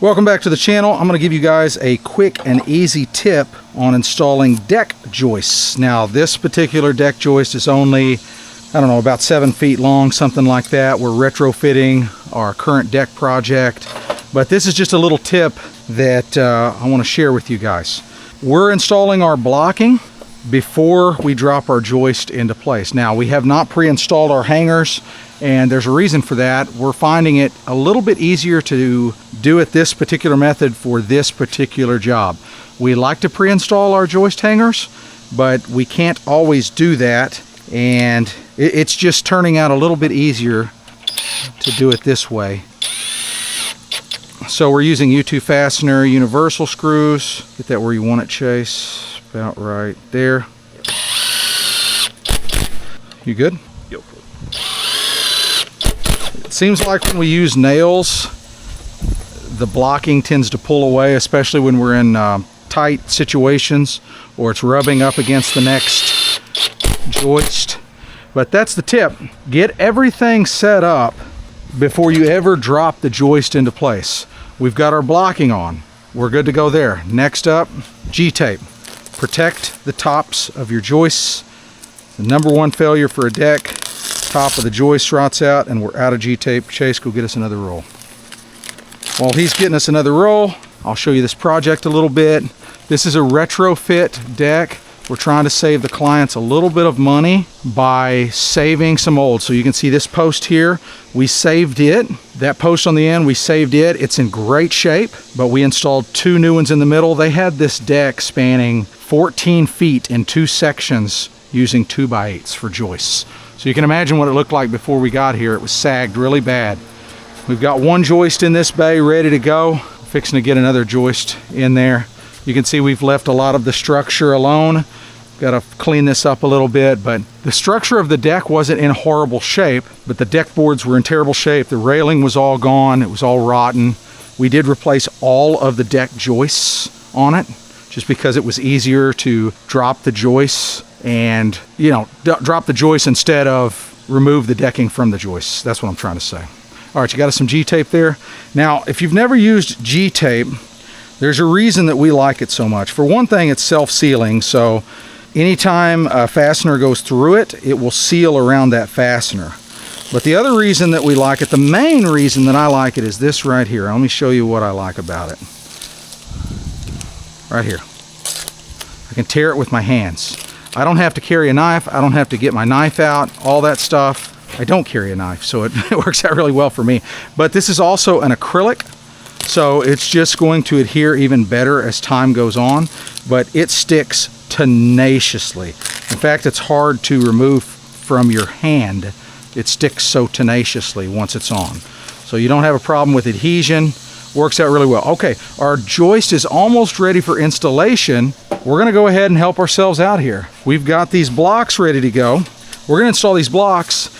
Welcome back to the channel. I'm going to give you guys a quick and easy tip on installing deck joists. Now this particular deck joist is only, I don't know, about 7 feet long, something like that. We're retrofitting our current deck project, but this is just a little tip that I want to share with you guys. We're installing our blocking before we drop our joist into place. Now we have not pre-installed our hangers, and there's a reason for that. We're finding it a little bit easier to do it this particular method for this particular job. We like to pre-install our joist hangers, but we can't always do that, and it's just turning out a little bit easier to do it this way. So we're using U2 fastener universal screws. Get that where you want it, Chase. About right there. You good? Yep. It seems like when we use nails, the blocking tends to pull away, especially when we're in tight situations or it's rubbing up against the next joist. But that's the tip. Get everything set up before you ever drop the joist into place. We've got our blocking on. We're good to go there. Next up, G-tape. Protect the tops of your joists. The number one failure for a deck, top of the joist rots out and we're out of G-tape. Chase, go get us another roll. While he's getting us another roll, I'll show you this project a little bit. This is a retrofit deck. We're trying to save the clients a little bit of money by saving some old. So you can see this post here, we saved it. That post on the end, we saved it. It's in great shape, but we installed 2 new ones in the middle. They had this deck spanning 14 feet in 2 sections using 2x8s for joists. So you can imagine what it looked like before we got here. It was sagged really bad. We've got 1 joist in this bay ready to go. Fixing to get another joist in there. You can see we've left a lot of the structure alone. Got to clean this up a little bit, but the structure of the deck wasn't in horrible shape, but the deck boards were in terrible shape. The railing was all gone. It was all rotten. We did replace all of the deck joists on it just because it was easier to drop the joists and, you know, drop the joists instead of remove the decking from the joists. That's what I'm trying to say. All right, you got us some G-tape there. Now, if you've never used G-tape, there's a reason that we like it so much. For one thing, it's self-sealing, so anytime a fastener goes through it, it will seal around that fastener. But the other reason that we like it, the main reason that I like it, is this right here. Let me show you what I like about it. Right here. I can tear it with my hands. I don't have to carry a knife. I don't have to get my knife out, all that stuff. I don't carry a knife, so it works out really well for me. But this is also an acrylic, so it's just going to adhere even better as time goes on, but it sticks tenaciously. In fact, it's hard to remove from your hand. It sticks so tenaciously once it's on. So you don't have a problem with adhesion. Works out really well. Okay, our joist is almost ready for installation. We're gonna go ahead and help ourselves out here. We've got these blocks ready to go. We're gonna install these blocks.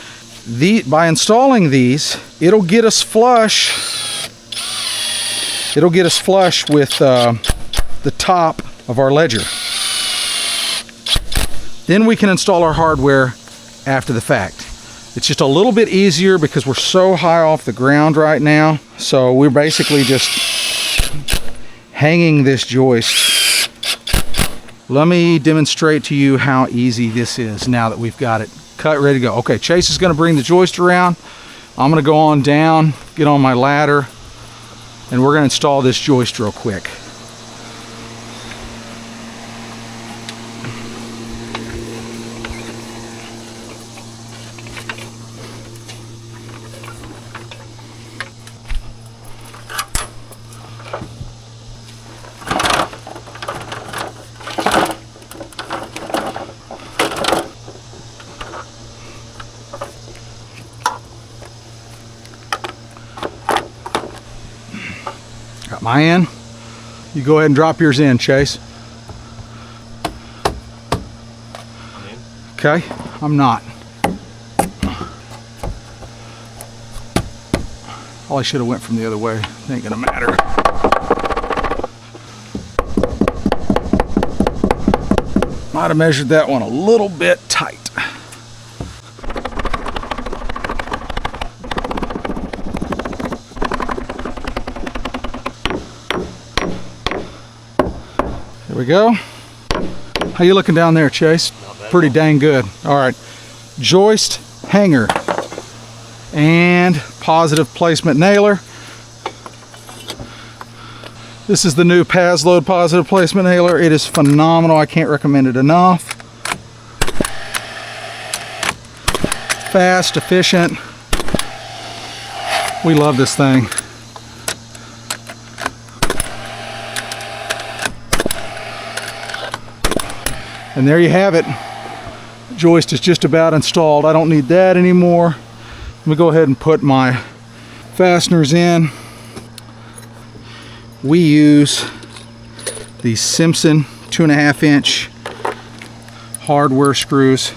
By installing these, it'll get us flush. It'll get us flush with the top of our ledger. Then we can install our hardware after the fact. It's just a little bit easier because we're so high off the ground right now. So we're basically just hanging this joist. Let me demonstrate to you how easy this is now that we've got it cut, ready to go. Okay, Chase is gonna bring the joist around. I'm gonna go on down, get on my ladder, and we're gonna install this joist real quick. Got my end. You go ahead and drop yours in, Chase. Okay, I'm not. Probably should have went from the other way. It ain't gonna matter. Might have measured that one a little bit tight. we go. How you looking down there, Chase? Pretty dang good. All right, joist hanger and positive placement nailer. This is the new paslode positive placement nailer. It is phenomenal. I can't recommend it enough. Fast, efficient. We love this thing. And there you have it. Joist is just about installed. I don't need that anymore. Let me go ahead and put my fasteners in. We use the Simpson 2.5 inch hardware screws.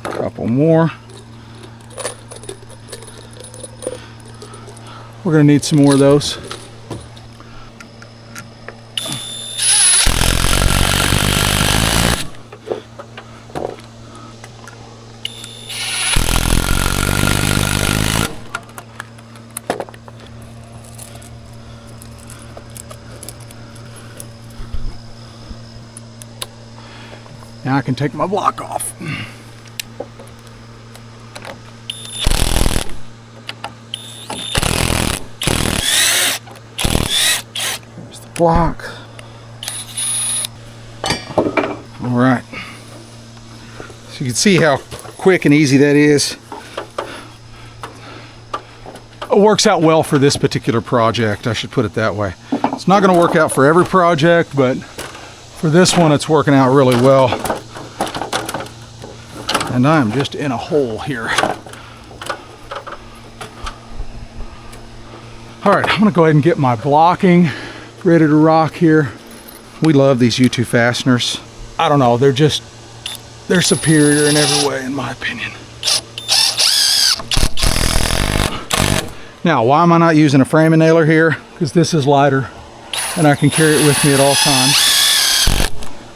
Couple more. We're going to need some more of those. Now I can take my block off. There's the block. All right. So you can see how quick and easy that is. It works out well for this particular project, I should put it that way. It's not going to work out for every project, but for this one it's working out really well. And I'm just in a hole here. All right, I'm gonna go ahead and get my blocking ready to rock here. We love these U2 fasteners. I don't know, they're superior in every way, in my opinion. Now, why am I not using a framing nailer here? Because this is lighter and I can carry it with me at all times.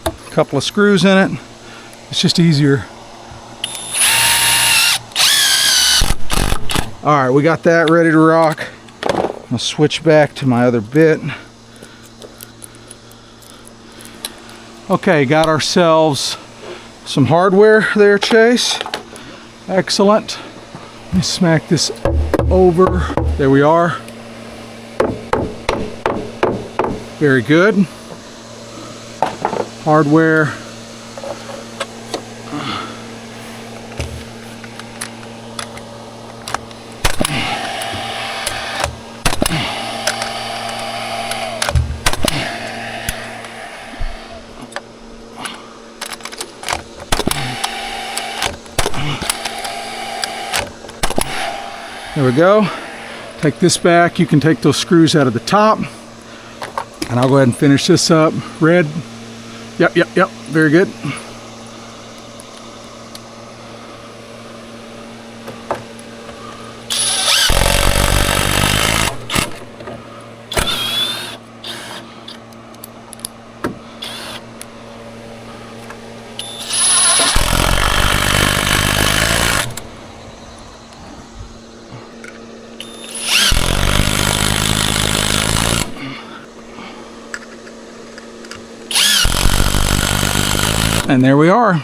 A couple of screws in it. It's just easier. All right, we got that ready to rock. I'll switch back to my other bit. Okay, got ourselves some hardware there, Chase. Excellent. Let me smack this over. There we are. Very good. Hardware. There we go. Take this back. You can take those screws out of the top. And I'll go ahead and finish this up. Red. Yep. Very good. And there we are.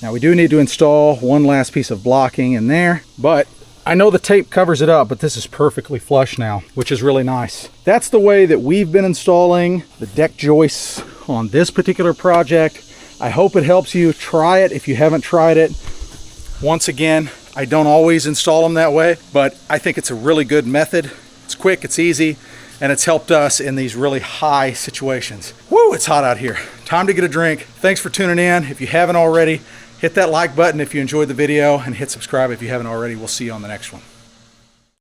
Now we do need to install one last piece of blocking in there, but I know the tape covers it up, but this is perfectly flush now, which is really nice. That's the way that we've been installing the deck joists on this particular project. I hope it helps you. Try it if you haven't tried it. Once again, I don't always install them that way, but I think it's a really good method. It's quick, it's easy, and it's helped us in these really high situations. Woo, it's hot out here. Time to get a drink. Thanks for tuning in. If you haven't already, hit that like button if you enjoyed the video and hit subscribe if you haven't already. We'll see you on the next one.